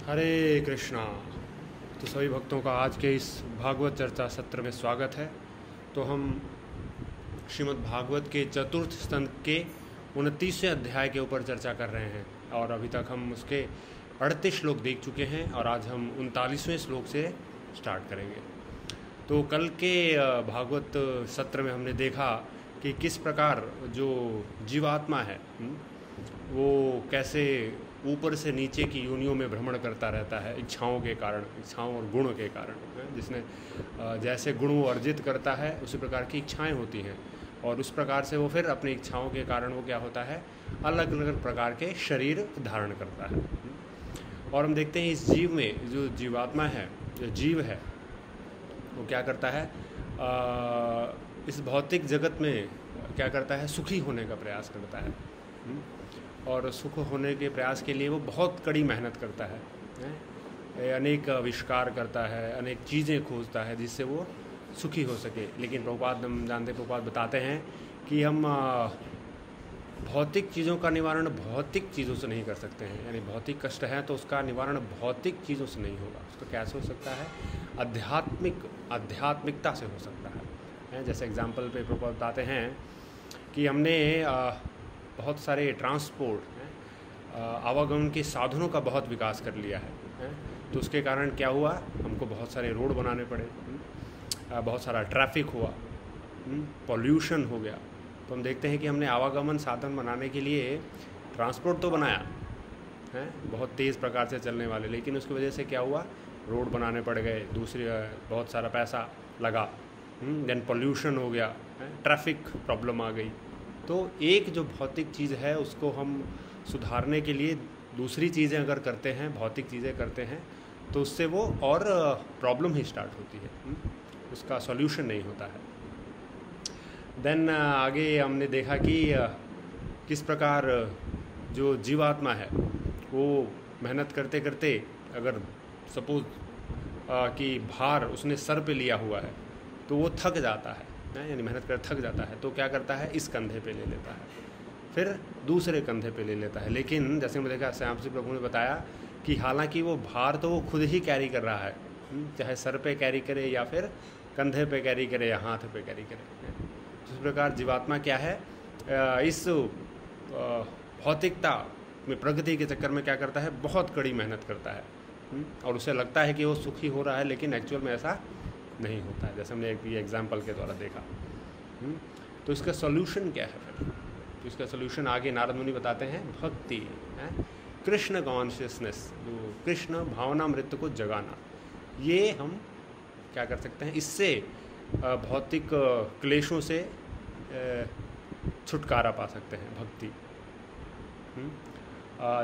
हरे कृष्णा। तो सभी भक्तों का आज के इस भागवत चर्चा सत्र में स्वागत है। तो हम श्रीमद् भागवत के चतुर्थ स्कंद के 29वें अध्याय के ऊपर चर्चा कर रहे हैं और अभी तक हम उसके 38 श्लोक देख चुके हैं और आज हम 39वें श्लोक से स्टार्ट करेंगे। तो कल के भागवत सत्र में हमने देखा कि किस प्रकार जो जीवात्मा है वो कैसे ऊपर से नीचे की योनियों में भ्रमण करता रहता है इच्छाओं के कारण, इच्छाओं और गुण के कारण। जिसने जैसे गुण वो अर्जित करता है उसी प्रकार की इच्छाएं होती हैं और उस प्रकार से वो फिर अपनी इच्छाओं के कारण वो क्या होता है, अलग अलग प्रकार के शरीर धारण करता है। और हम देखते हैं इस जीव में जो जीवात्मा है, जो जीव है, वो क्या करता है, इस भौतिक जगत में क्या करता है, सुखी होने का प्रयास करता है और सुख होने के प्रयास के लिए वो बहुत कड़ी मेहनत करता है, अनेक आविष्कार करता है, अनेक चीज़ें खोजता है जिससे वो सुखी हो सके। लेकिन प्रभुपाद हम जानते, प्रभुपाद बताते हैं कि हम भौतिक चीज़ों का निवारण भौतिक चीज़ों से नहीं कर सकते हैं। यानी भौतिक कष्ट है तो उसका निवारण भौतिक चीज़ों से नहीं होगा। उसका कैसे हो सकता है, आध्यात्मिकता से हो सकता है। जैसे एग्जाम्पल पे प्रभुपाद बताते हैं कि हमने बहुत सारे ट्रांसपोर्ट आवागमन के साधनों का बहुत विकास कर लिया है। तो उसके कारण क्या हुआ, हमको बहुत सारे रोड बनाने पड़े, बहुत सारा ट्रैफिक हुआ, पॉल्यूशन हो गया। तो हम देखते हैं कि हमने आवागमन साधन बनाने के लिए ट्रांसपोर्ट तो बनाया है बहुत तेज़ प्रकार से चलने वाले, लेकिन उसकी वजह से क्या हुआ, रोड बनाने पड़ गए, दूसरी बहुत सारा पैसा लगा, देन पॉल्यूशन हो गया, ट्रैफिक प्रॉब्लम आ गई। तो एक जो भौतिक चीज़ है उसको हम सुधारने के लिए दूसरी चीज़ें अगर करते हैं, भौतिक चीज़ें करते हैं, तो उससे वो और प्रॉब्लम ही स्टार्ट होती है, उसका सॉल्यूशन नहीं होता है। देन आगे हमने देखा कि किस प्रकार जो जीवात्मा है वो मेहनत करते करते, अगर सपोज कि भार उसने सर पे लिया हुआ है तो वो थक जाता है, यानी मेहनत कर थक जाता है, तो क्या करता है, इस कंधे पे ले लेता है, फिर दूसरे कंधे पे ले लेता है। लेकिन जैसे हमने देखा, श्याम सिंह प्रभु ने बताया कि हालांकि वो भार तो वो खुद ही कैरी कर रहा है, चाहे सर पे कैरी करे या फिर कंधे पे कैरी करे या हाथ पे कैरी करे। इस प्रकार जीवात्मा क्या है, इस भौतिकता में प्रगति के चक्कर में क्या करता है, बहुत कड़ी मेहनत करता है और उसे लगता है कि वो सुखी हो रहा है, लेकिन एक्चुअल में ऐसा नहीं होता है, जैसे हमने एक एग्जाम्पल के द्वारा देखा। तो इसका सॉल्यूशन क्या है फिर, तो इसका सॉल्यूशन आगे नारद मुनि बताते हैं, भक्ति है, कृष्ण कॉन्शियसनेस, जो कृष्ण भावनामृत को जगाना। ये हम क्या कर सकते हैं, इससे भौतिक क्लेशों से छुटकारा पा सकते हैं, भक्ति।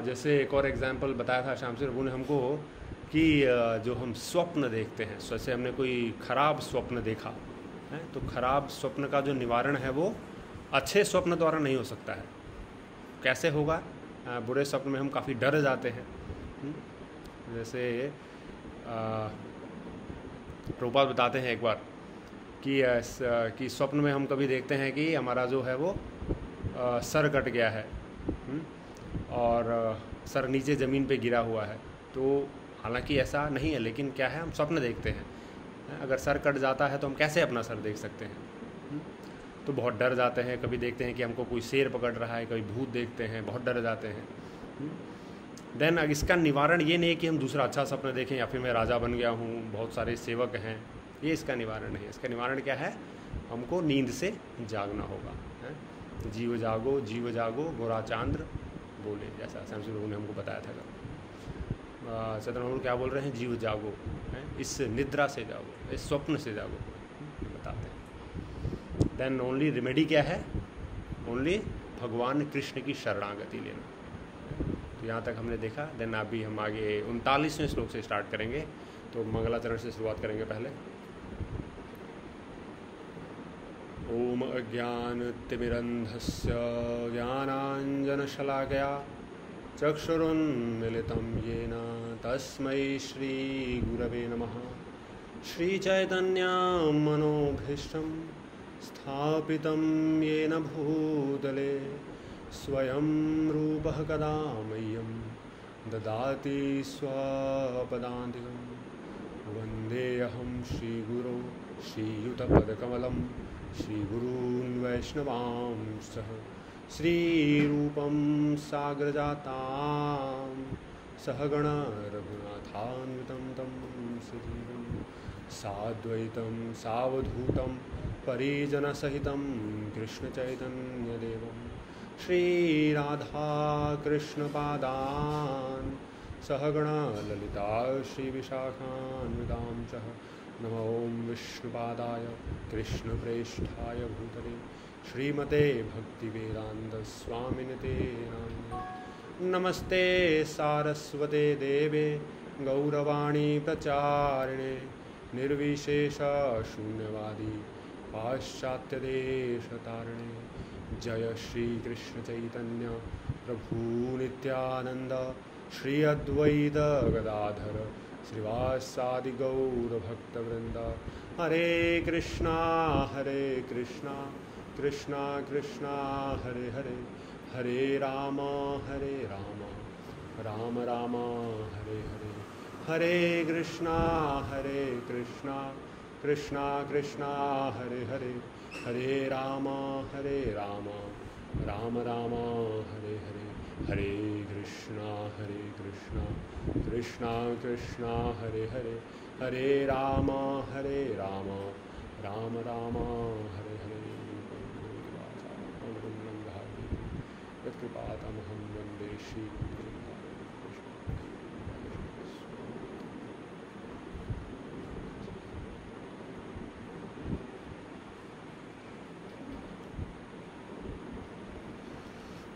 जैसे एक और एग्जाम्पल बताया था श्याम सिंह प्रभु ने हमको कि जो हम स्वप्न देखते हैं, जैसे हमने कोई खराब स्वप्न देखा है तो खराब स्वप्न का जो निवारण है वो अच्छे स्वप्न द्वारा नहीं हो सकता है। कैसे होगा, बुरे स्वप्न में हम काफ़ी डर जाते हैं। जैसे प्रभुपाद बताते हैं एक बार कि स्वप्न में हम कभी देखते हैं कि हमारा जो है वो सर कट गया है और सर नीचे ज़मीन पे गिरा हुआ है। तो हालांकि ऐसा नहीं है, लेकिन क्या है, हम स्वप्न देखते हैं। अगर सर कट जाता है तो हम कैसे अपना सर देख सकते हैं, तो बहुत डर जाते हैं। कभी देखते हैं कि हमको कोई शेर पकड़ रहा है, कभी भूत देखते हैं, बहुत डर जाते हैं। देन इसका निवारण ये नहीं कि हम दूसरा अच्छा सपना देखें या फिर मैं राजा बन गया हूँ, बहुत सारे सेवक हैं, ये इसका निवारण नहीं है। इसका निवारण क्या है, हमको नींद से जागना होगा। जीव जागो जीव जागो गोरा चांद्र बोले, जैसा श्याम सिंह प्रभु ने हमको बताया था। चंद्रमोहन क्या बोल रहे हैं, जीव जागो, इस निद्रा से जागो, इस स्वप्न से जागो, बताते हैं। देन ओनली रेमेडी क्या है, ओनली भगवान कृष्ण की शरणागति लेना। तो यहाँ तक हमने देखा। देन अभी हम आगे 39वें श्लोक से स्टार्ट करेंगे। तो मंगलाचरण से शुरुआत करेंगे पहले। ओम अज्ञानतिमिरन्धस्य ज्ञानाञ्जनशलाकया चक्षुरुन्मिलितं येन तस्मै श्रीगुरवे नमः। श्रीचैतन्यं मनोभीष्टं स्थापितं येन भूतले स्वयं रूपः कदा मह्यं ददाति स्वपदान्तिकं वन्देऽहं श्रीगुरो श्रीयुतपदकमलं श्रीगुरून् वैष्णवांश्च श्रीरूपं साग्रजातां सहगण रघुनाथान्वितं तं सजीवं साद्वैतं सावधूतं परिजनसहितं कृष्णचैतन्यदेवं श्रीराधाकृष्णपादान् सहगण ललिता श्रीविशाखान्वितां च नमो विष्णुपादाय कृष्णप्रेष्ठाय भूतले श्रीमते भक्तिवेदान्तस्वामिनिते नामिने। नमस्ते सारस्वते देवे गौरवाणी प्रचारिणे निर्विशेषशून्यवादी पाश्चात्यदेशतारिणे। जय श्री कृष्ण चैतन्य प्रभु नित्यानंद श्री अद्वैत गदाधर श्रीवासादि गौर भक्तवृंद। हरे कृष्णा कृष्णा कृष्णा हरे हरे, हरे राम राम राम हरे हरे। हरे कृष्णा कृष्णा कृष्णा हरे हरे, हरे राम राम राम हरे हरे। हरे कृष्णा कृष्णा कृष्णा हरे हरे, हरे राम राम राम हरे हरे। यत्कृपातमहं वन्दे श्रीगुरुं।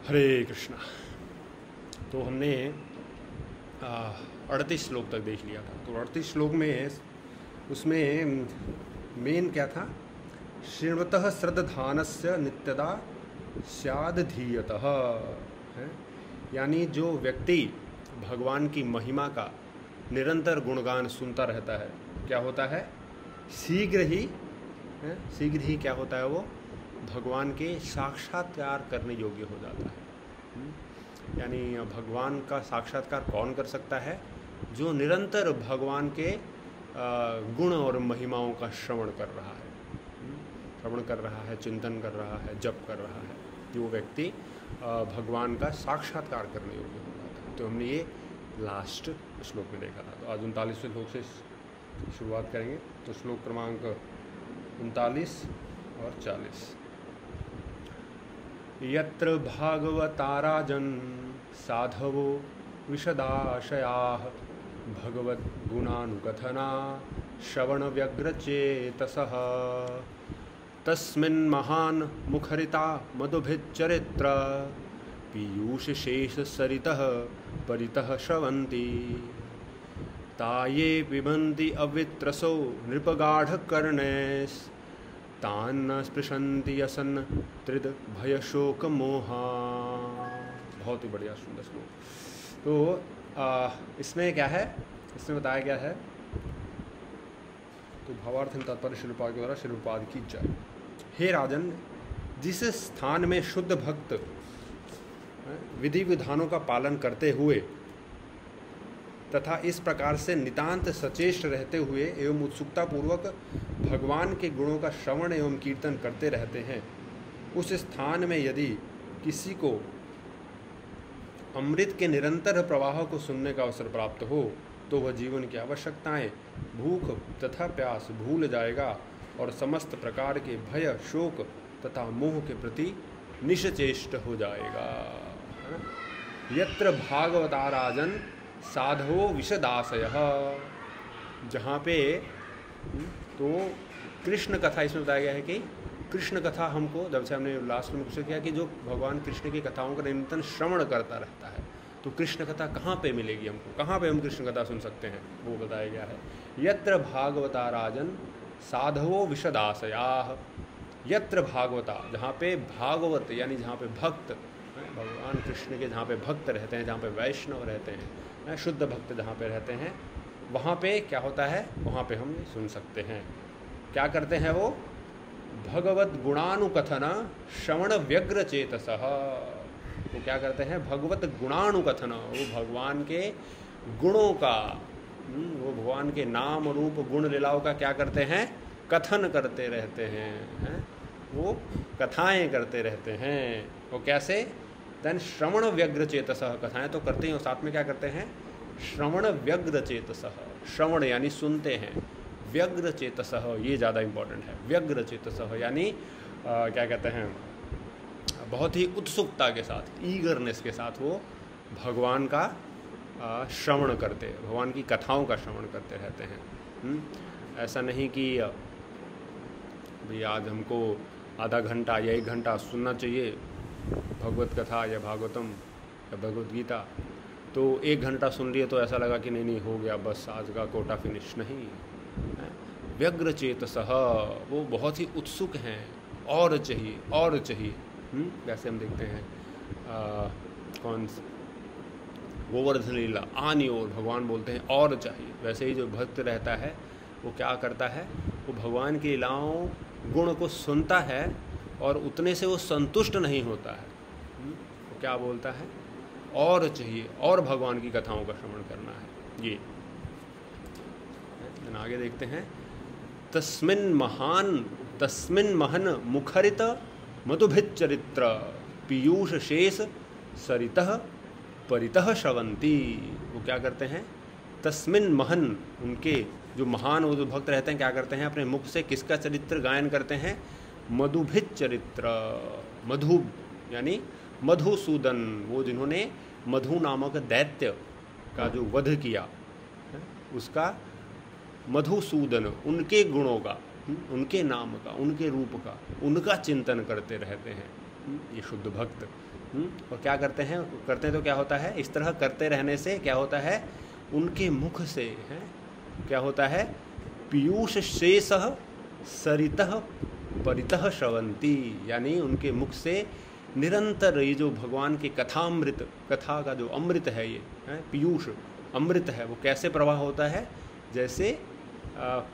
हरे कृष्णा। तो हमने 38 श्लोक तक देख लिया था। तो 38 श्लोक में उसमें मेन क्या था? शृण्वतः श्रद्धानस्य नित्यदा स्यादधीयतः है, यानी जो व्यक्ति भगवान की महिमा का निरंतर गुणगान सुनता रहता है, क्या होता है? शीघ्र ही क्या होता है? वो भगवान के साक्षात्कार करने योग्य हो जाता है। यानी भगवान का साक्षात्कार कौन कर सकता है? जो निरंतर भगवान के गुण और महिमाओं का श्रवण कर रहा है, चिंतन कर रहा है, जप कर रहा है, वो व्यक्ति भगवान का साक्षात्कार करने योग्य हो जाता है। तो हमने ये लास्ट श्लोक में देखा था। तो आज 39वें श्लोक से शुरुआत करेंगे। तो श्लोक क्रमांक 39 और 40। यत्र भागवता राजन् साधवो विशदाशयाः भगवद्गुणानुकथना श्रवणव्यग्रचेतसः तस्मिन् महान् मुखरिता मधुभिच्चरित्र पीयूषशेषसरितः परितः श्रवन्ति ताये पिबन्ति अवित्रसो नृपगाढकर्णैस् तान्न स्पृशन्ति यसन त्रिद भय शोक मोहा। बहुत ही बढ़िया सुंदर श्लोक। तो इसमें क्या है? इसमें बताया गया है, तो भावार्थ तात्पर्य श्रीपाद के द्वारा श्रीपाद की जय। हे राजन, जिस स्थान में शुद्ध भक्त विधि विधानों का पालन करते हुए तथा इस प्रकार से नितांत सचेष्ट रहते हुए एवं उत्सुकता पूर्वक भगवान के गुणों का श्रवण एवं कीर्तन करते रहते हैं, उस स्थान में यदि किसी को अमृत के निरंतर प्रवाह को सुनने का अवसर प्राप्त हो तो वह जीवन की आवश्यकताएं, भूख तथा प्यास भूल जाएगा और समस्त प्रकार के भय, शोक तथा मोह के प्रति निश्चेष्ट हो जाएगा। यत्र भागवता राजन साधवो विशदाशयः, जहाँ पे तो कृष्ण कथा इसमें बताया गया है कि कृष्ण कथा हमको, जब से हमने लास्ट में पूछा किया कि जो भगवान कृष्ण की कथाओं का निरंतर श्रवण करता रहता है, तो कृष्ण कथा कहाँ पे मिलेगी हमको, कहाँ पे हम कृष्ण कथा सुन सकते हैं, वो बताया गया है। यत्र भागवता राजन साधवो विशदाशयाः, यत्र भागवता, जहाँ पे भागवत यानी जहाँ पे भक्त, भगवान कृष्ण के जहाँ पे भक्त रहते हैं, जहाँ पे वैष्णव रहते हैं, शुद्ध भक्त जहाँ पे रहते हैं, वहाँ पे क्या होता है? वहाँ पे हम सुन सकते हैं। क्या करते हैं वो? भगवत गुणानुकथन श्रवण व्यग्र चेतसः, वो क्या करते हैं, भगवत गुणानुकथन, वो भगवान के गुणों का, वो भगवान के नाम रूप गुण लीलाओं का क्या करते हैं, कथन करते रहते हैं, वो कथाएं करते रहते हैं। वो कैसे, देन श्रवण व्यग्र चेतसः, कथाएं तो करते ही और साथ में क्या करते हैं, श्रवण व्यग्र चेतसः, श्रवण यानी सुनते हैं, व्यग्र चेतसः ये ज़्यादा इम्पोर्टेंट है, व्यग्र चेतसः यानी क्या कहते हैं, बहुत ही उत्सुकता के साथ, ईगरनेस के साथ वो भगवान का श्रवण करते, भगवान की कथाओं का श्रवण करते रहते हैं। ऐसा नहीं कि भाई आज हमको आधा घंटा या 1 घंटा सुनना चाहिए भगवत कथा या भागवतम या भगवत गीता, तो 1 घंटा सुन लिए तो ऐसा लगा कि नहीं हो गया बस आज का कोटा फिनिश, नहीं। व्यग्र चेतसः, वो बहुत ही उत्सुक हैं, और चाहिए और चाहिए। वैसे हम देखते हैं कौन गोवर्धन लीला, आनी ओर भगवान बोलते हैं और चाहिए। वैसे ही जो भक्त रहता है वो क्या करता है, वो भगवान की लीलाओं गुण को सुनता है और उतने से वो संतुष्ट नहीं होता है, वो क्या बोलता है, और चाहिए, और भगवान की कथाओं का श्रवण करना है। ये आगे देखते हैं, तस्मिन् महन मुखरित मधुभित चरित्र पीयूष शेष सरितः परितः श्रवंती। वो क्या करते हैं, तस्मिन् महन, उनके जो महान वो जो भक्त रहते हैं क्या करते हैं, अपने मुख से किसका चरित्र गायन करते हैं, मधुभित चरित्र, मधु यानी मधुसूदन, वो जिन्होंने मधु नामक दैत्य का जो वध किया, उसका मधुसूदन, उनके गुणों का, उनके नाम का, उनके रूप का, उनका चिंतन करते रहते हैं ये शुद्ध भक्त। और क्या करते हैं, करते तो क्या होता है, इस तरह करते रहने से क्या होता है, उनके मुख से क्या होता है, पीयूष शेषः सरितः परितः श्रवंती, यानी उनके मुख से निरंतर ये जो भगवान के कथामृत, कथा का जो अमृत है, ये पीयूष अमृत है, वो कैसे प्रवाह होता है, जैसे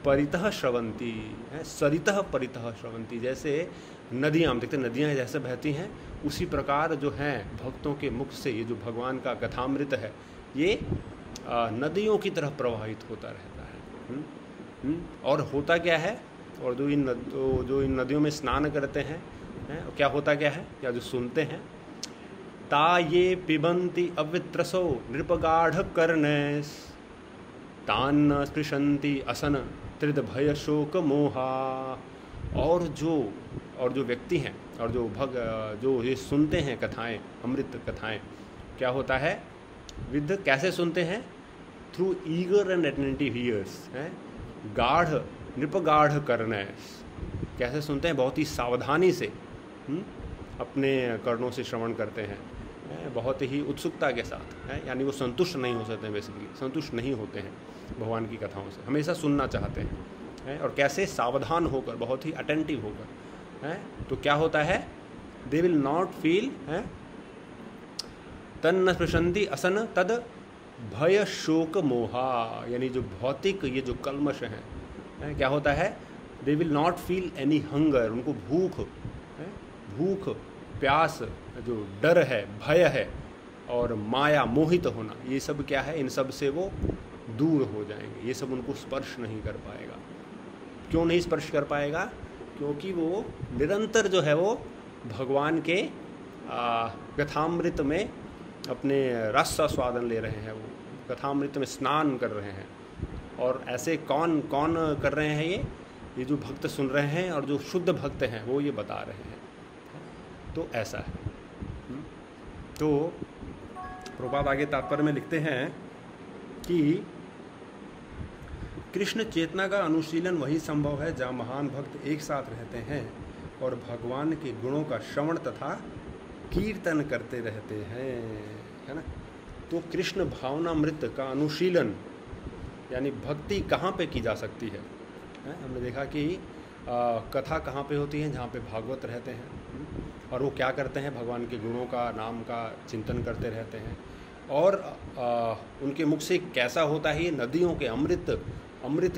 परितः श्रवंती, सरितः परितः श्रवंती, जैसे नदियाँ हम देखते हैं, नदियाँ जैसे बहती हैं, उसी प्रकार जो हैं भक्तों के मुख से ये जो भगवान का कथामृत है, ये नदियों की तरह प्रवाहित होता रहता है। और होता क्या है, और जो इन नदियों में स्नान करते हैं, क्या होता क्या है, या जो सुनते हैं, ता ये पिबंती अवित्रसो नृपगाढ़ कर्णेश तान्न स्पृशंति असन त्रिद भय शोक मोहा। और जो व्यक्ति हैं, और जो ये सुनते हैं कथाएं, अमृत कथाएं, क्या होता है, विद कैसे सुनते हैं, through eager and attentive years, गाढ़ नृपगाढ़ कर्णेश, कैसे सुनते हैं, बहुत ही सावधानी से अपने कर्णों से श्रवण करते हैं, बहुत ही उत्सुकता के साथ, यानी वो संतुष्ट नहीं हो सकते हैं, बेसिकली संतुष्ट नहीं होते हैं भगवान की कथाओं से, हमेशा सुनना चाहते हैं, और कैसे सावधान होकर, बहुत ही अटेंटिव होकर, तो क्या होता है, दे विल नॉट फील तन्न स्पृशंति असन तद भय शोक मोहा, यानी जो भौतिक ये जो कल्मश हैं, क्या होता है, they will not feel any hunger, उनको भूख प्यास, जो डर है, भय है, और माया, मोहित होना, ये सब क्या है, इन सब से वो दूर हो जाएंगे, ये सब उनको स्पर्श नहीं कर पाएगा। क्यों नहीं स्पर्श कर पाएगा, क्योंकि वो निरंतर जो है वो भगवान के कथामृत में अपने रस का स्वादन ले रहे हैं, वो कथामृत में स्नान कर रहे हैं। और ऐसे कौन कौन कर रहे हैं, ये जो भक्त सुन रहे हैं और जो शुद्ध भक्त हैं वो ये बता रहे हैं। तो ऐसा है। तो प्रभुपाद आगे तात्पर्य में लिखते हैं कि कृष्ण चेतना का अनुशीलन वही संभव है जहाँ महान भक्त एक साथ रहते हैं और भगवान के गुणों का श्रवण तथा कीर्तन करते रहते हैं, है ना। तो कृष्ण भावनामृत का अनुशीलन यानी भक्ति कहाँ पे की जा सकती है? हमने देखा कि कथा कहाँ पे होती है, जहाँ पे भागवत रहते हैं और वो क्या करते हैं, भगवान के गुणों का, नाम का चिंतन करते रहते हैं। और उनके मुख से कैसा होता है, ये नदियों के अमृत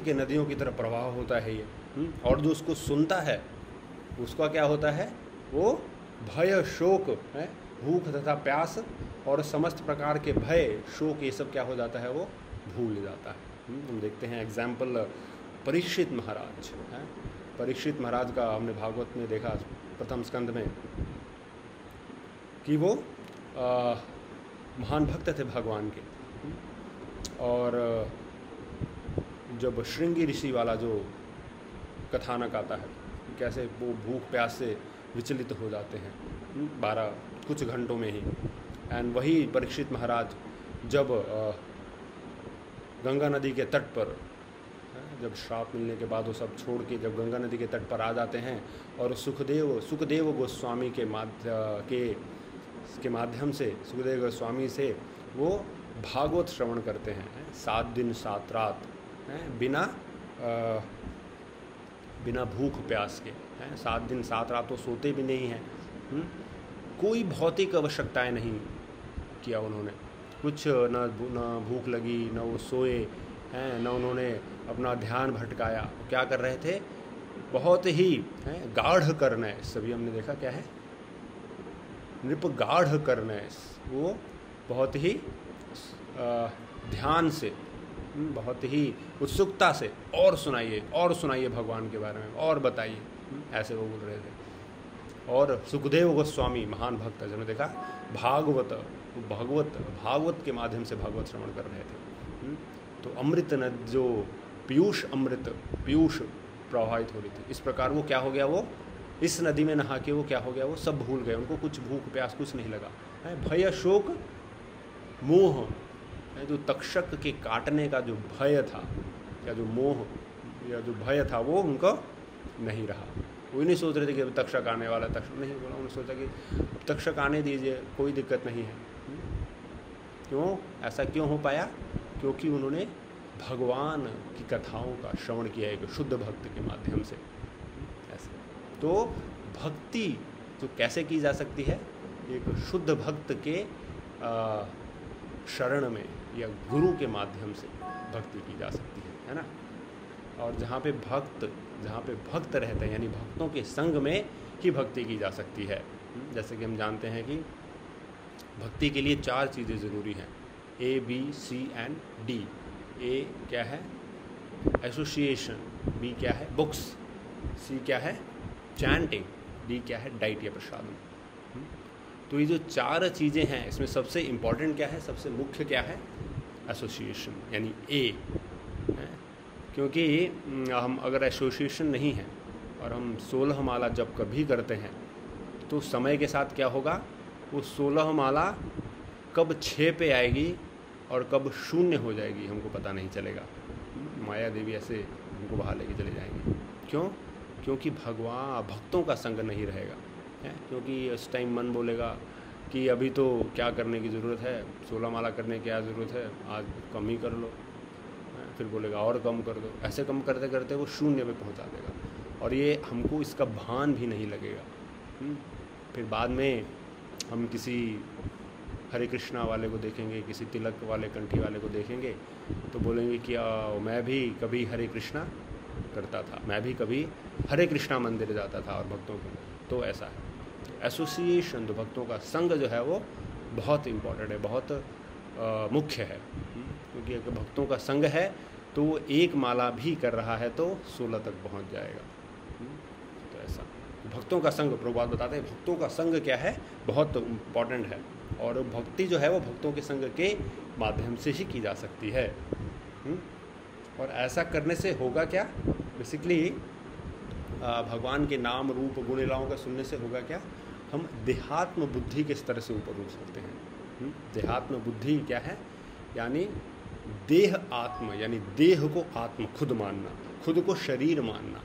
के नदियों की तरह प्रवाह होता है ये। और जो उसको सुनता है उसका क्या होता है, वो भय शोक है, भूख तथा प्यास और समस्त प्रकार के भय, शोक, ये सब क्या हो जाता है, वो भूल जाता है। हम देखते हैं एग्जाम्पल परीक्षित महाराज हैं। परीक्षित महाराज का हमने भागवत में देखा प्रथम स्कंद में कि वो महान भक्त थे भगवान के। और जब श्रृंगी ऋषि वाला जो कथानक आता है, कैसे वो भूख प्यास से विचलित हो जाते हैं 12 कुछ घंटों में ही। एंड वही परीक्षित महाराज जब गंगा नदी के तट पर, जब श्राप मिलने के बाद वो सब छोड़ के जब गंगा नदी के तट पर आ जाते हैं और सुखदेव गोस्वामी के माध्यम से, सुखदेव गोस्वामी से वो भागवत श्रवण करते हैं 7 दिन 7 रात, बिना भूख प्यास के। 7 दिन 7 रात तो सोते भी नहीं हैं। कोई भौतिक आवश्यकताएं नहीं किया उन्होंने, कुछ न भूख लगी, न वो सोए हैं, न उन्होंने अपना ध्यान भटकाया। क्या कर रहे थे, बहुत ही गाढ़ करने, सभी हमने देखा क्या है, नृप गाढ़ करने, वो बहुत ही ध्यान से, बहुत ही उत्सुकता से और सुनाइए भगवान के बारे में, और बताइए, ऐसे वो बोल रहे थे। और सुखदेव गोस्वामी महान भक्त, जिन्होंने देखा भागवत के माध्यम से भागवत श्रवण कर रहे थे। तो अमृत नद जो पीयूष प्रवाहित हो रही थी, इस प्रकार वो क्या हो गया, वो इस नदी में नहा के वो क्या हो गया, वो सब भूल गए, उनको कुछ भूख प्यास कुछ नहीं लगा। भय शोक मोह, जो तक्षक के काटने का जो भय था, या जो मोह या जो भय था, वो उनको नहीं रहा। वो नहीं सोच रहे थे कि अब तक्षक आने वाला, तक्षक नहीं बोला, उन्होंने सोचा कि तक्षक आने दीजिए, कोई दिक्कत नहीं है। क्यों ऐसा क्यों हो पाया, क्योंकि उन्होंने भगवान की कथाओं का श्रवण किया एक शुद्ध भक्त के माध्यम से। ऐसे तो भक्ति तो कैसे की जा सकती है, एक शुद्ध भक्त के शरण में या गुरु के माध्यम से भक्ति की जा सकती है ना। और जहाँ पे भक्त रहते हैं, यानी भक्तों के संग में ही भक्ति की जा सकती है। जैसे कि हम जानते हैं कि भक्ति के लिए 4 चीज़ें ज़रूरी हैं, A, B, C and D। A क्या है, एसोसिएशन, B क्या है, बुक्स, C क्या है, चैंटिंग, D क्या है, डाइट या प्रसादम। तो ये जो 4 चीज़ें हैं, इसमें सबसे इम्पॉर्टेंट क्या है, सबसे मुख्य क्या है, एसोसिएशन, यानी A। क्योंकि हम अगर एसोसिएशन नहीं है और हम 16 माला जब कभी करते हैं, तो समय के साथ क्या होगा, वो 16 माला कब 6 पे आएगी और कब 0 हो जाएगी, हमको पता नहीं चलेगा। माया देवी ऐसे हमको बाहर लेके चले जाएंगे। क्यों, क्योंकि भक्तों का संग नहीं रहेगा है। क्योंकि उस टाइम मन बोलेगा कि अभी तो क्या करने की ज़रूरत है, 16 माला करने की क्या ज़रूरत है, आज कम ही कर लो, फिर बोलेगा और कम कर दो। ऐसे कम करते करते वो 0 पे पहुंचा देगा और ये हमको इसका भान भी नहीं लगेगा। फिर बाद में हम किसी हरे कृष्णा वाले को देखेंगे, किसी तिलक वाले, कंठी वाले को देखेंगे, तो बोलेंगे कि मैं भी कभी हरे कृष्णा करता था, मैं भी कभी हरे कृष्णा मंदिर जाता था और भक्तों को। तो ऐसा है एसोसिएशन, तो भक्तों का संग जो है वो बहुत इम्पोर्टेंट है, बहुत मुख्य है। क्योंकि अगर भक्तों का संग है तो वो 1 माला भी कर रहा है तो 16 तक पहुंच जाएगा। तो ऐसा भक्तों का संग, प्रभुपाद बताते हैं भक्तों का संग क्या है, बहुत इम्पॉर्टेंट है। और भक्ति जो है वो भक्तों के संग के माध्यम से ही की जा सकती है। और ऐसा करने से होगा क्या, बेसिकली भगवान के नाम रूप गुण लीलाओं का सुनने से होगा क्या, हम देहात्म बुद्धि के स्तर से ऊपर उठ सकते हैं। देहात्म बुद्धि क्या है, यानी देह आत्म, यानी देह को आत्म, खुद मानना, खुद को शरीर मानना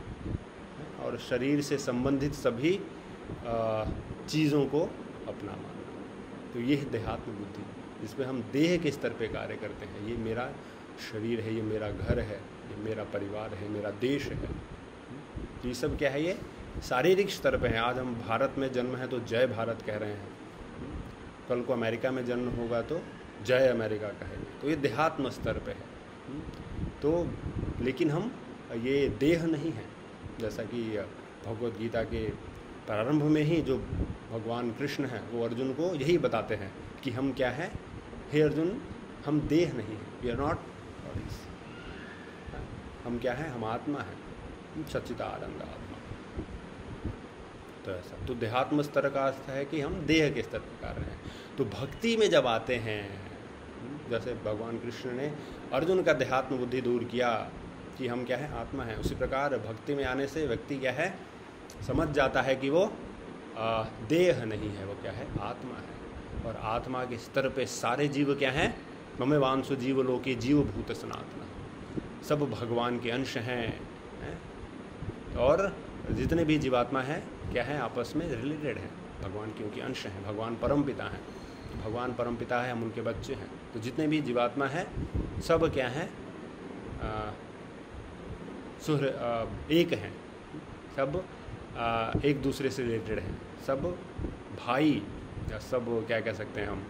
और शरीर से संबंधित सभी चीज़ों को अपना मानना। तो ये है देहात्म बुद्धि, जिसमें हम देह के स्तर पे कार्य करते हैं। ये मेरा शरीर है, ये मेरा घर है, ये मेरा परिवार है, मेरा देश है। ये सब क्या है, ये शारीरिक स्तर पे है। आज हम भारत में जन्म है तो जय भारत कह रहे हैं, कल को अमेरिका में जन्म होगा तो जय अमेरिका कहेंगे। तो ये देहात्म स्तर पे है। तो लेकिन हम ये देह नहीं है, जैसा कि भगवद गीता के प्रारंभ में ही जो भगवान कृष्ण हैं वो अर्जुन को यही बताते हैं कि हम क्या हैं, हे अर्जुन, हम देह नहीं हैं, वी आर नॉट बॉडीज। हम क्या हैं, हम आत्मा हैं, सच्चिदानंद आत्मा। तो ऐसा, तो देहात्म स्तर का अर्थ है कि हम देह के स्तर पर कार्य हैं। तो भक्ति में जब आते हैं, जैसे भगवान कृष्ण ने अर्जुन का देहात्म बुद्धि दूर किया कि हम क्या है, आत्मा है, उसी प्रकार भक्ति में आने से व्यक्ति क्या है, समझ जाता है कि वो देह नहीं है, वो क्या है, आत्मा है। और आत्मा के स्तर पे सारे जीव क्या हैं, ममे वांसु जीव लोके जीव भूत सनातना, सब भगवान के अंश हैं। और जितने भी जीवात्मा हैं क्या है, आपस में रिलेटेड हैं, भगवान के उनके अंश हैं, भगवान परमपिता हैं। भगवान परमपिता है, हम उनके बच्चे हैं। तो जितने भी जीवात्मा हैं सब क्या हैं, एक हैं, सब एक दूसरे से रिलेटेड हैं, सब भाई, या सब क्या कह सकते हैं हम,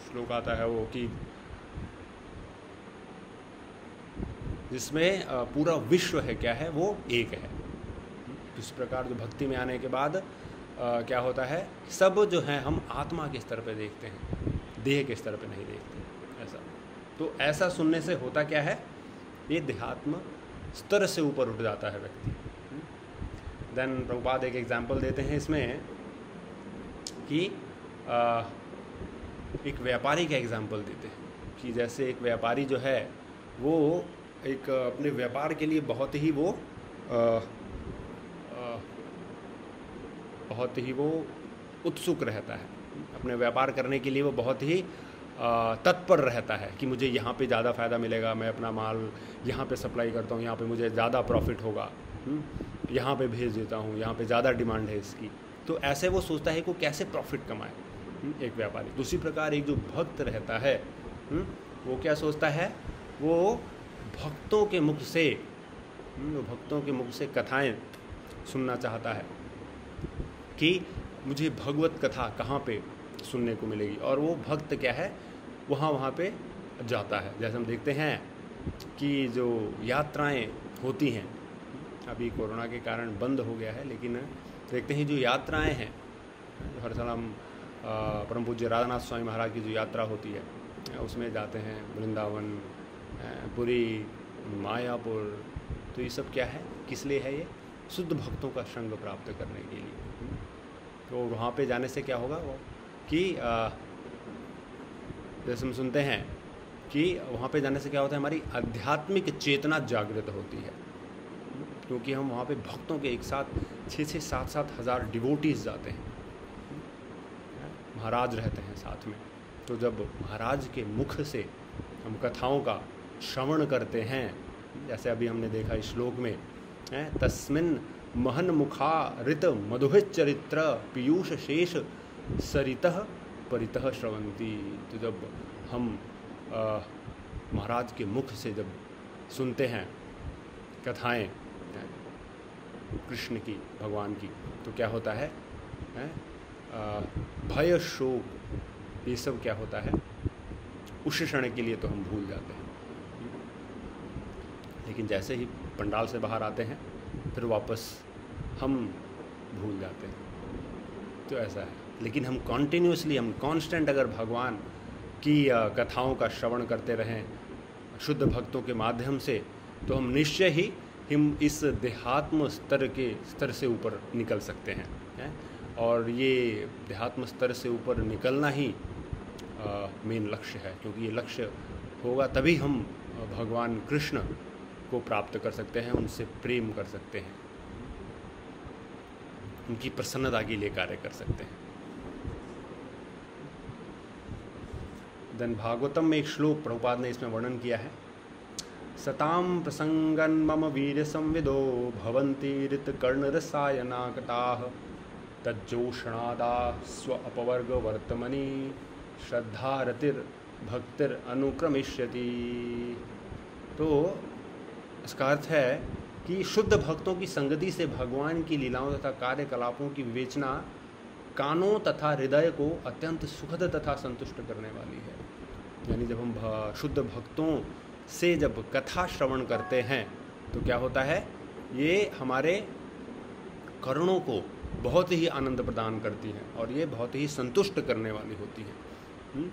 श्लोक आता है वो कि जिसमें पूरा विश्व है क्या है, वो एक है। इस प्रकार जो भक्ति में आने के बाद क्या होता है, सब जो है हम आत्मा के स्तर पे देखते हैं, देह के स्तर पे नहीं देखते। ऐसा, तो ऐसा सुनने से होता क्या है, ये देहात्म स्तर से ऊपर उठ जाता है व्यक्ति। देन प्रभुपाद एक एग्जाम्पल देते हैं इसमें कि एक व्यापारी का एग्जाम्पल देते हैं कि जैसे एक व्यापारी जो है वो एक अपने व्यापार के लिए बहुत ही वो उत्सुक रहता है, अपने व्यापार करने के लिए वो बहुत ही तत्पर रहता है कि मुझे यहाँ पे ज़्यादा फ़ायदा मिलेगा, मैं अपना माल यहाँ पे सप्लाई करता हूँ, यहाँ पे मुझे ज़्यादा प्रॉफिट होगा, यहाँ पे भेज देता हूँ, यहाँ पे ज़्यादा डिमांड है इसकी। तो ऐसे वो सोचता है कि वो कैसे प्रॉफिट कमाए, एक व्यापारी। दूसरी प्रकार एक जो भक्त रहता है वो क्या सोचता है, वो भक्तों के मुख से कथाएं सुनना चाहता है कि मुझे भगवत कथा कहाँ पे सुनने को मिलेगी। और वो भक्त क्या है, वहाँ पे जाता है। जैसे हम देखते हैं कि जो यात्राएं होती हैं, अभी कोरोना के कारण बंद हो गया है, लेकिन देखते हैं जो यात्राएं हैं, हर साल हम परम पूज्य राधानाथ स्वामी महाराज की जो यात्रा होती है उसमें जाते हैं, वृंदावन, पुरी, मायापुर। तो ये सब क्या है, किस लिए है, ये शुद्ध भक्तों का संग प्राप्त करने के लिए। तो वहाँ पे जाने से क्या होगा वो कि जैसे हम सुनते हैं कि वहाँ पे जाने से क्या होता है, हमारी आध्यात्मिक चेतना जागृत होती है, क्योंकि हम वहाँ पे भक्तों के एक साथ 6-6, 7-7 हज़ार डिवोटीज जाते हैं, महाराज रहते हैं साथ में। तो जब महाराज के मुख से हम कथाओं का श्रवण करते हैं, जैसे अभी हमने देखा इस श्लोक में, तस्मिन् महन मुखारित मधुहित चरित्र पीयूष शेष सरितः परितः श्रवंती। तो जब हम महाराज के मुख से जब सुनते हैं कथाएं कृष्ण की, भगवान की, तो क्या होता है, भय शोक ये सब क्या होता है, उस क्षण के लिए तो हम भूल जाते हैं, लेकिन जैसे ही पंडाल से बाहर आते हैं फिर वापस हम भूल जाते हैं। तो ऐसा है। लेकिन हम कॉन्टिन्यूसली, हम कांस्टेंट अगर भगवान की कथाओं का श्रवण करते रहें शुद्ध भक्तों के माध्यम से, तो हम निश्चय ही हम इस देहात्म स्तर से ऊपर निकल सकते हैं। और ये देहात्म स्तर से ऊपर निकलना ही मेन लक्ष्य है, क्योंकि ये लक्ष्य होगा तभी हम भगवान कृष्ण को प्राप्त कर सकते हैं, उनसे प्रेम कर सकते हैं, उनकी प्रसन्नता के लिए कार्य कर सकते हैं। देन भागवतम में एक श्लोक प्रभुपाद ने इसमें वर्णन किया है, सताम प्रसंगन मम वीर संविदो भवन्ति ऋतकर्ण रसायनाकटाः तज्जोषणादा स्व अपवर्ग वर्तमनि श्रद्धा रतिर भक्तिर अनुक्रमिष्यति। तो इसका अर्थ है कि शुद्ध भक्तों की संगति से भगवान की लीलाओं तथा कार्यकलापों की विवेचना कानों तथा हृदय को अत्यंत सुखद तथा संतुष्ट करने वाली है। यानी जब हम शुद्ध भक्तों से जब कथा श्रवण करते हैं तो क्या होता है, ये हमारे कर्णों को बहुत ही आनंद प्रदान करती हैं और ये बहुत ही संतुष्ट करने वाली होती हैं।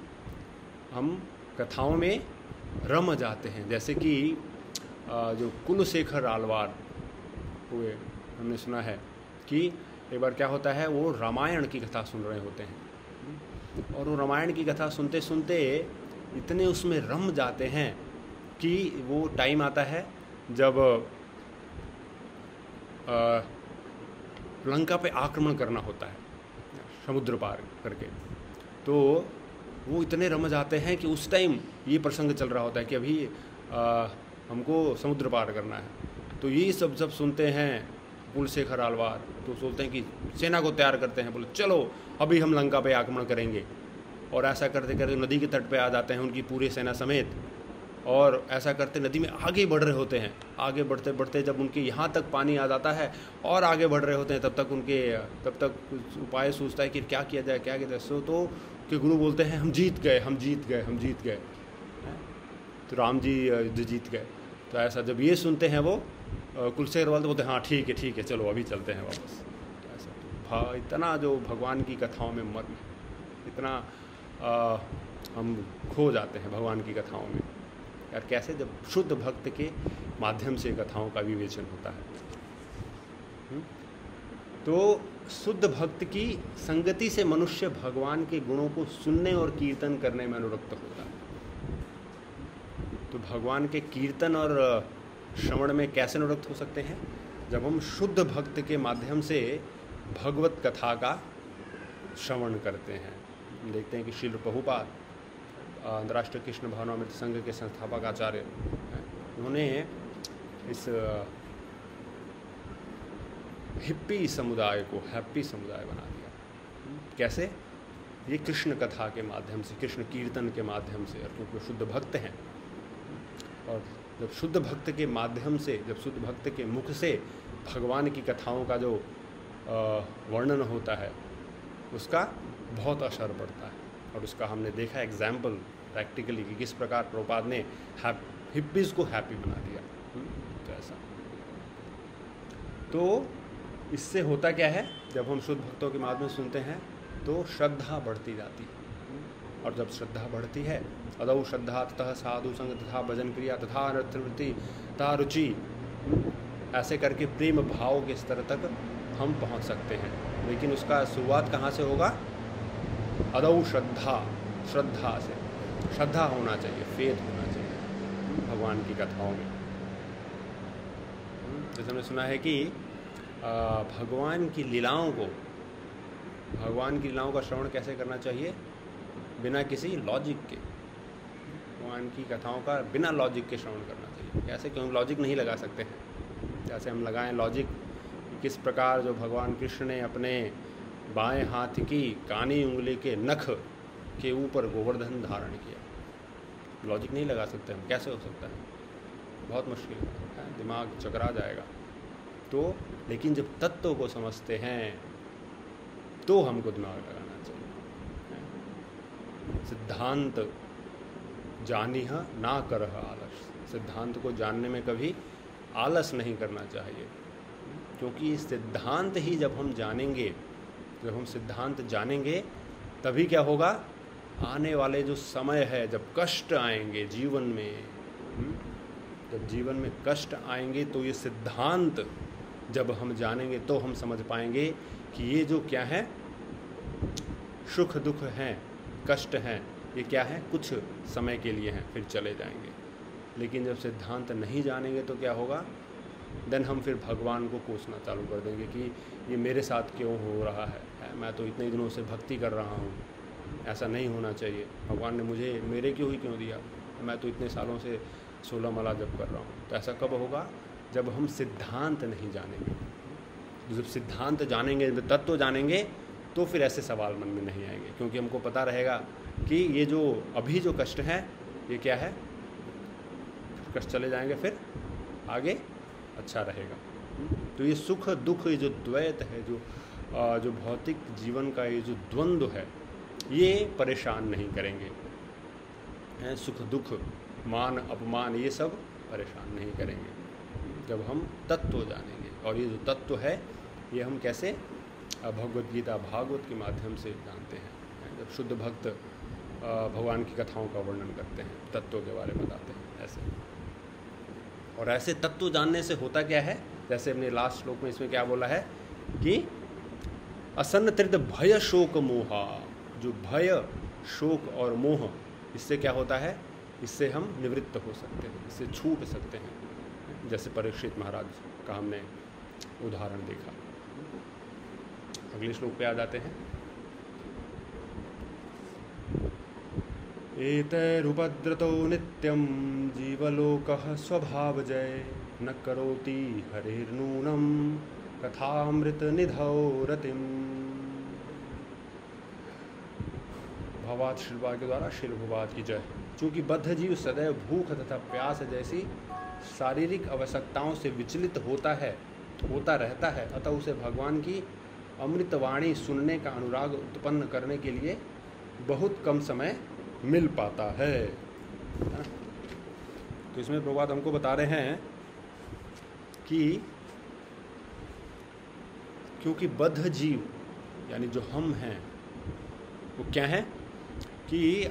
हम कथाओं में रम जाते हैं, जैसे कि जो कुलशेखर आलवार हुए, हमने सुना है कि एक बार क्या होता है, वो रामायण की कथा सुन रहे होते हैं और वो रामायण की कथा सुनते सुनते इतने उसमें रम जाते हैं कि वो टाइम आता है जब लंका पे आक्रमण करना होता है समुद्र पार करके। तो वो इतने रम जाते हैं कि उस टाइम ये प्रसंग चल रहा होता है कि अभी हमको समुद्र पार करना है। तो ये सब जब सुनते हैं कुलशेखर आलवार तो सोचते हैं कि सेना को तैयार करते हैं, बोले चलो अभी हम लंका पे आक्रमण करेंगे। और ऐसा करते करते नदी के तट पे आ जाते हैं उनकी पूरी सेना समेत, और ऐसा करते नदी में आगे बढ़ रहे होते हैं। आगे बढ़ते बढ़ते जब उनके यहाँ तक पानी आ जाता है और आगे बढ़ रहे होते हैं, तब तक कुछ उपाय सोचता है कि क्या किया जाए क्या किया जाए। सो तो के गुरु बोलते हैं हम जीत गए। तो राम जी युद्ध जीत गए। तो ऐसा जब ये सुनते हैं वो कुलशेखर वाले बोलते हैं हाँ ठीक है चलो अभी चलते हैं वापस। ऐसा इतना जो भगवान की कथाओं में मर्म है, इतना हम खो जाते हैं भगवान की कथाओं में। यार कैसे जब शुद्ध भक्त के माध्यम से कथाओं का विवेचन होता है। तो शुद्ध भक्त की संगति से मनुष्य भगवान के गुणों को सुनने और कीर्तन करने में अनुरक्त होता है। तो भगवान के कीर्तन और श्रवण में कैसे अनुरक्त हो सकते हैं? जब हम शुद्ध भक्त के माध्यम से भगवत कथा का श्रवण करते हैं। हम देखते हैं कि श्रील प्रभुपाद अंतर्राष्ट्रीय कृष्ण भावनामृत संघ के संस्थापक आचार्य, उन्होंने इस हिप्पी समुदाय को हैप्पी समुदाय बना दिया। कैसे? ये कृष्ण कथा के माध्यम से, कृष्ण कीर्तन के माध्यम से, और क्योंकि शुद्ध भक्त हैं। और जब शुद्ध भक्त के माध्यम से, जब शुद्ध भक्त के मुख से भगवान की कथाओं का जो वर्णन होता है उसका बहुत असर पड़ता है। और उसका हमने देखा एग्जाम्पल प्रैक्टिकली कि किस प्रकार प्रभुपाद ने हिप्पीज़ को हैप्पी बना दिया। तो ऐसा, तो इससे होता क्या है, जब हम शुद्ध भक्तों के माध्यम से सुनते हैं तो श्रद्धा बढ़ती जाती है। और जब श्रद्धा बढ़ती है, अदौ श्रद्धा ततः साधु संग तथा भजन क्रिया तथा नृत्यवृत्ति तथा रुचि, ऐसे करके प्रेम भाव के स्तर तक हम पहुंच सकते हैं। लेकिन उसका शुरुआत कहाँ से होगा? अदौ श्रद्धा से। श्रद्धा होना चाहिए, फेथ होना चाहिए भगवान की कथाओं में। जैसे हमने सुना है कि भगवान की लीलाओं का श्रवण कैसे करना चाहिए? बिना किसी लॉजिक के। भगवान की कथाओं का बिना लॉजिक के श्रवण करना चाहिए। कैसे? क्योंकि लॉजिक नहीं लगा सकते हैं। जैसे हम लगाएं लॉजिक, किस प्रकार जो भगवान कृष्ण ने अपने बाएं हाथ की कानी उंगली के नख के ऊपर गोवर्धन धारण किया। लॉजिक नहीं लगा सकते हम। कैसे हो सकता है? बहुत मुश्किल है, दिमाग चकरा जाएगा। तो लेकिन जब तत्व को समझते हैं तो हमको दिमाग लगाना चाहिए। सिद्धांत जानिह ना करह आलस। सिद्धांत को जानने में कभी आलस नहीं करना चाहिए, क्योंकि सिद्धांत ही जब हम सिद्धांत जानेंगे तभी क्या होगा? आने वाले जो समय है, जब कष्ट आएंगे जीवन में, जब जीवन में कष्ट आएंगे तो ये सिद्धांत जब हम जानेंगे तो हम समझ पाएंगे कि ये जो क्या है, सुख दुख हैं, कष्ट हैं, ये क्या है? कुछ समय के लिए हैं, फिर चले जाएंगे। लेकिन जब सिद्धांत नहीं जानेंगे तो क्या होगा? देन हम फिर भगवान को कोसना चालू कर देंगे कि ये मेरे साथ क्यों हो रहा है, मैं तो इतने दिनों से भक्ति कर रहा हूँ, ऐसा नहीं होना चाहिए। भगवान ने मुझे मेरे क्यों दिया, मैं तो इतने सालों से 16 माला जप कर रहा हूँ। तो ऐसा कब होगा? जब हम सिद्धांत नहीं जानेंगे। जब सिद्धांत जानेंगे, जब तत्व जानेंगे, तो फिर ऐसे सवाल मन में नहीं आएंगे, क्योंकि हमको पता रहेगा कि ये जो अभी जो कष्ट हैं ये क्या है, कष्ट चले जाएंगे, फिर आगे अच्छा रहेगा। तो ये सुख दुख, ये जो द्वैत है, जो भौतिक जीवन का ये जो द्वंद्व है, ये परेशान नहीं करेंगे। सुख दुख, मान अपमान, ये सब परेशान नहीं करेंगे। जब हम तत्व जानेंगे। और ये जो तत्व है ये हम कैसे भगवद गीता भागवत के माध्यम से जानते हैं, जब शुद्ध भक्त भगवान की कथाओं का वर्णन करते हैं, तत्व के बारे में बताते हैं ऐसे। और ऐसे तत्व जानने से होता क्या है, जैसे हमने लास्ट श्लोक में इसमें क्या बोला है कि असन्न त्रिद भय शोक मोहा, जो भय शोक और मोह, इससे क्या होता है, इससे हम निवृत्त हो सकते हैं, इससे छूट सकते हैं। जैसे परीक्षित महाराज का हमने उदाहरण देखा। अगले श्लोक पे आ जाते हैं। एतैरुपद्रतो नित्यं जीवलोकः स्वभावजय, न करोति हरिर्नूनं कथामृत निधौ रतिम। भवात शिल्पा के द्वारा शिल भवात की जय। चूँकि बद्ध जीव सदैव भूख तथा प्यास जैसी शारीरिक आवश्यकताओं से विचलित होता रहता है, अतः उसे भगवान की अमृतवाणी सुनने का अनुराग उत्पन्न करने के लिए बहुत कम समय मिल पाता है। तो इसमें प्रभुपाद हमको बता रहे हैं कि क्योंकि बद्ध जीव यानी जो हम हैं वो क्या है कि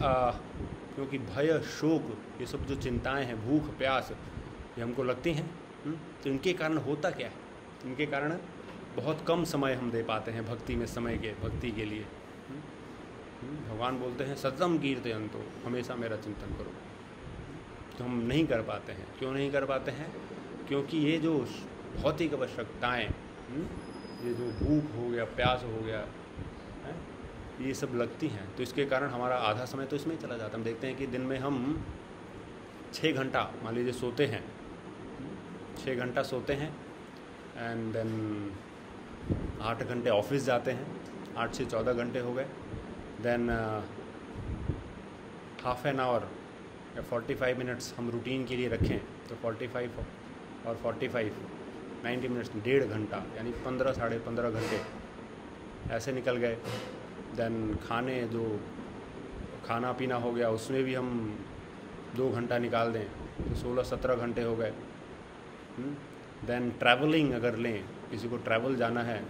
क्योंकि भय शोक ये सब जो चिंताएं हैं, भूख प्यास, ये हमको लगती हैं, तो इनके कारण होता क्या है, इनके कारण बहुत कम समय हम दे पाते हैं भक्ति में, भक्ति के लिए। भगवान बोलते हैं सततम कीर्तयन्तो, हमेशा मेरा चिंतन करो, तो हम नहीं कर पाते हैं। क्यों नहीं कर पाते हैं? क्योंकि ये जो भौतिक आवश्यकताएँ, ये जो भूख हो गया, प्यास हो गया, ये सब लगती हैं, तो इसके कारण हमारा आधा समय तो इसमें चला जाता है। हम देखते हैं कि दिन में हम 6 घंटा मान लीजिए सोते हैं, 6 घंटा सोते हैं, एंड देन 8 घंटे ऑफिस जाते हैं, 8 से 14 घंटे हो गए। देन हाफ एन आवर या 45 मिनट्स हम रूटीन के लिए रखें, तो 45 और 45 90 मिनट्स, 1.5 घंटा यानी 15 साढ़े 15 घंटे ऐसे निकल गए। देन खाना पीना हो गया, उसमें भी हम 2 घंटा निकाल दें तो 16-17 घंटे हो गए। देन ट्रैवलिंग अगर लें, किसी को ट्रैवल जाना है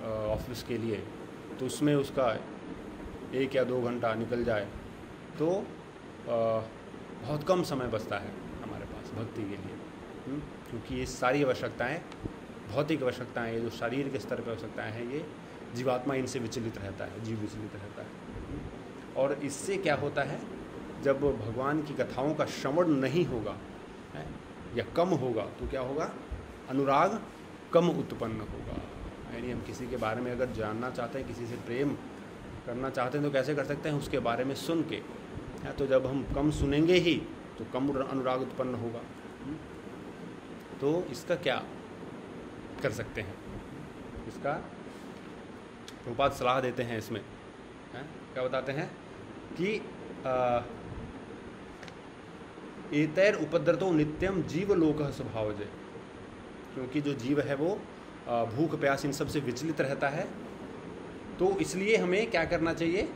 ऑफिस के लिए, तो उसमें उसका 1 या 2 घंटा निकल जाए, तो बहुत कम समय बचता है हमारे पास भक्ति के लिए। क्योंकि ये सारी आवश्यकताएं, भौतिक आवश्यकताएं, ये जो शरीर के स्तर पर आवश्यकताएं हैं, ये जीवात्मा इनसे विचलित रहता है, जीव विचलित रहता है। और इससे क्या होता है, जब भगवान की कथाओं का श्रवण नहीं होगा या कम होगा, तो क्या होगा, अनुराग कम उत्पन्न होगा। यानी हम किसी के बारे में अगर जानना चाहते हैं, किसी से प्रेम करना चाहते हैं, तो कैसे कर सकते हैं, उसके बारे में सुन के। तो जब हम कम सुनेंगे ही तो कम अनुराग उत्पन्न होगा। तो इसका क्या कर सकते हैं, इसका प्रभुपाद सलाह देते हैं इसमें, क्या बताते हैं कि एतैर उपद्रतो नित्यम जीवलोकः स्वभावजय, क्योंकि जो जीव है वो भूख प्यास इन सब से विचलित रहता है, तो इसलिए हमें क्या करना चाहिए,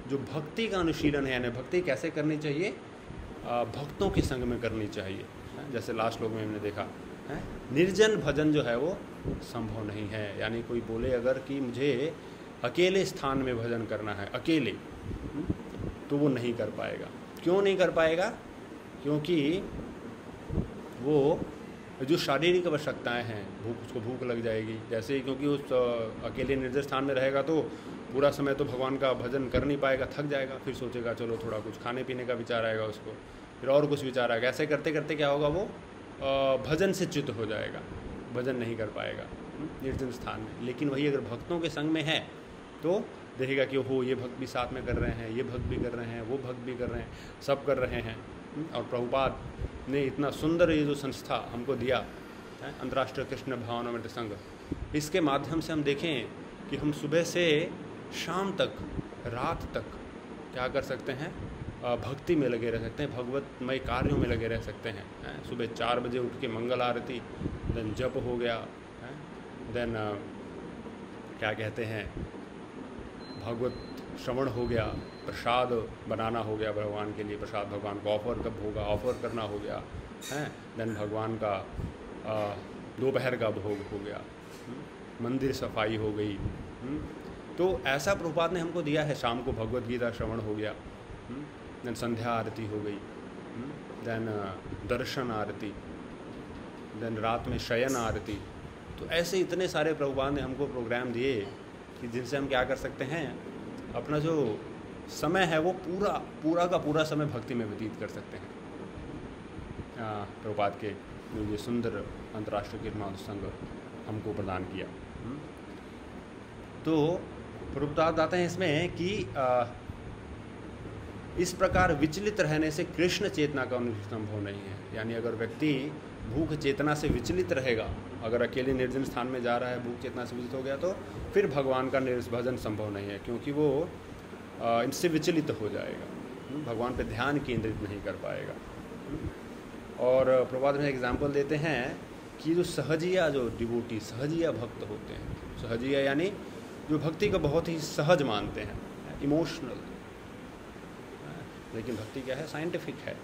जो भक्ति का अनुशीलन है, यानी भक्ति कैसे करनी चाहिए, भक्तों के संग में करनी चाहिए। जैसे लास्ट लोग में हमने देखा है, निर्जन भजन जो है वो संभव नहीं है। यानी कोई बोले अगर कि मुझे अकेले स्थान में भजन करना है, अकेले, तो वो नहीं कर पाएगा। क्यों नहीं कर पाएगा? क्योंकि वो जो शारीरिक आवश्यकताएं हैं, उसको भूख लग जाएगी जैसे, क्योंकि उस अकेले निर्जन स्थान में रहेगा तो पूरा समय तो भगवान का भजन कर नहीं पाएगा, थक जाएगा, फिर सोचेगा चलो थोड़ा कुछ खाने पीने का विचार आएगा उसको, फिर और कुछ विचार आएगा। ऐसे करते करते क्या होगा, वो भजन से च्युत हो जाएगा, भजन नहीं कर पाएगा निर्जन स्थान में। लेकिन वही अगर भक्तों के संग में है तो देखेगा कि हो ये भक्त भी साथ में कर रहे हैं, ये भक्त भी कर रहे हैं, वो भक्त भी कर रहे हैं, सब कर रहे हैं। और प्रभुपाद ने इतना सुंदर ये जो संस्था हमको दिया है, अंतर्राष्ट्रीय कृष्ण भावनामृत संघ, इसके माध्यम से हम देखें कि हम सुबह से शाम तक, रात तक क्या कर सकते हैं, भक्ति में लगे रह सकते हैं, भगवतमय कार्यों में लगे रह सकते हैं। सुबह 4 बजे उठ के मंगल आरती, देन जप हो गया, देन क्या कहते हैं, भगवत श्रवण हो गया, प्रसाद बनाना हो गया भगवान के लिए, प्रसाद भगवान को ऑफर कब होगा, ऑफर करना हो गया है, देन भगवान का दोपहर का भोग हो गया, मंदिर सफाई हो गई। तो ऐसा प्रभुपाद ने हमको दिया है। शाम को भगवत गीता श्रवण हो गया, देन संध्या आरती हो गई, देन दर्शन आरती, देन रात में शयन आरती। तो ऐसे इतने सारे प्रभुपाद ने हमको प्रोग्राम दिए कि जिनसे हम क्या कर सकते हैं, अपना जो समय है वो पूरा का पूरा समय भक्ति में व्यतीत कर सकते हैं। प्रभुपाद के जो ये सुंदर अंतर्राष्ट्रीय कीर्तन संघ हमको प्रदान किया। तो प्रभुपाद आते हैं इसमें कि इस प्रकार विचलित रहने से कृष्ण चेतना का अनुभव संभव नहीं है। यानी अगर व्यक्ति भूख चेतना से विचलित रहेगा, अगर अकेले निर्जन स्थान में जा रहा है, भूख चेतना से विचलित हो गया, तो फिर भगवान का भजन संभव नहीं है, क्योंकि वो इनसे विचलित हो जाएगा, भगवान पे ध्यान केंद्रित नहीं कर पाएगा। और प्रभुपाद में एग्जाम्पल देते हैं कि जो सहजिया, जो डिवोटी सहजिया भक्त होते हैं, सहजिया यानी जो भक्ति को बहुत ही सहज मानते हैं, इमोशनल, लेकिन भक्ति क्या है, साइंटिफिक है।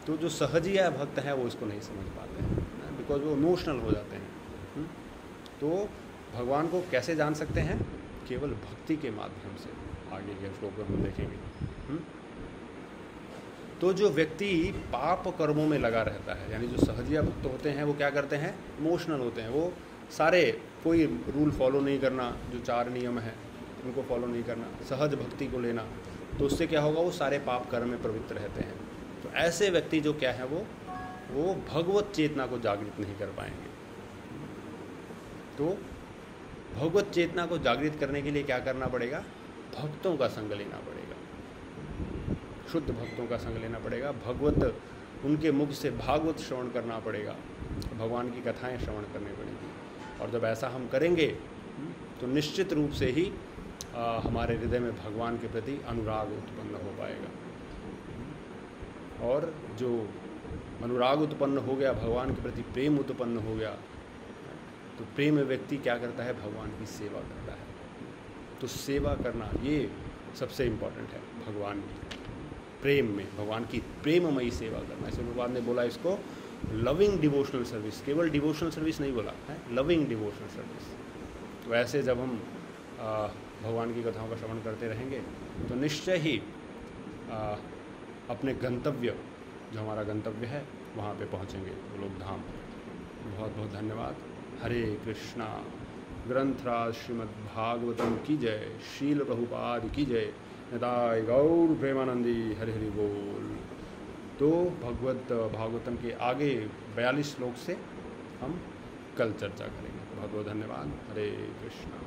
तो जो सहजिया भक्त हैं वो इसको नहीं समझ पाते हैं, बिकॉज वो इमोशनल हो जाते हैं। तो भगवान को कैसे जान सकते हैं? केवल भक्ति के माध्यम से। आगे के श्लोक में हम देखेंगे। तो जो व्यक्ति पाप कर्मों में लगा रहता है, यानी जो सहजिया भक्त होते हैं, वो क्या करते हैं, इमोशनल होते हैं। वो सारे कोई रूल फॉलो नहीं करना, जो 4 नियम है उनको फॉलो नहीं करना, सहज भक्ति को लेना, तो उससे क्या होगा, वो सारे पाप कर्म में प्रवृत्त रहते हैं। तो ऐसे व्यक्ति जो क्या है, वो भगवत चेतना को जागृत नहीं कर पाएंगे। तो भगवत चेतना को जागृत करने के लिए क्या करना पड़ेगा? भक्तों का संग लेना पड़ेगा, शुद्ध भक्तों का संग लेना पड़ेगा, भगवत उनके मुख से भागवत श्रवण करना पड़ेगा, भगवान की कथाएं श्रवण करनी पड़ेगी। और जब ऐसा हम करेंगे तो निश्चित रूप से ही हमारे हृदय में भगवान के प्रति अनुराग उत्पन्न हो पाएगा। और जो अनुराग उत्पन्न हो गया, भगवान के प्रति प्रेम उत्पन्न हो गया, तो प्रेम व्यक्ति क्या करता है, भगवान की सेवा करता है। तो सेवा करना ये सबसे इम्पोर्टेंट है, भगवान की प्रेम में, भगवान की प्रेममयी सेवा करना। इसमें भगवान ने बोला इसको लविंग डिवोशनल सर्विस, केवल डिवोशनल सर्विस नहीं बोला है, लविंग डिवोशनल सर्विस। तो ऐसे जब हम भगवान की कथाओं का श्रवण करते रहेंगे तो निश्चय ही अपने गंतव्य, जो हमारा गंतव्य है, वहाँ पे पहुँचेंगे, लोक धाम। बहुत बहुत धन्यवाद। हरे कृष्णा। ग्रंथराज श्रीमद् भागवतम की जय, शील प्रभुपाद की जय, निताय गौर प्रेमानंदी, हरि हरि बोल। तो भागवतम के आगे 42 श्लोक से हम कल चर्चा करेंगे। बहुत बहुत धन्यवाद। हरे कृष्णा।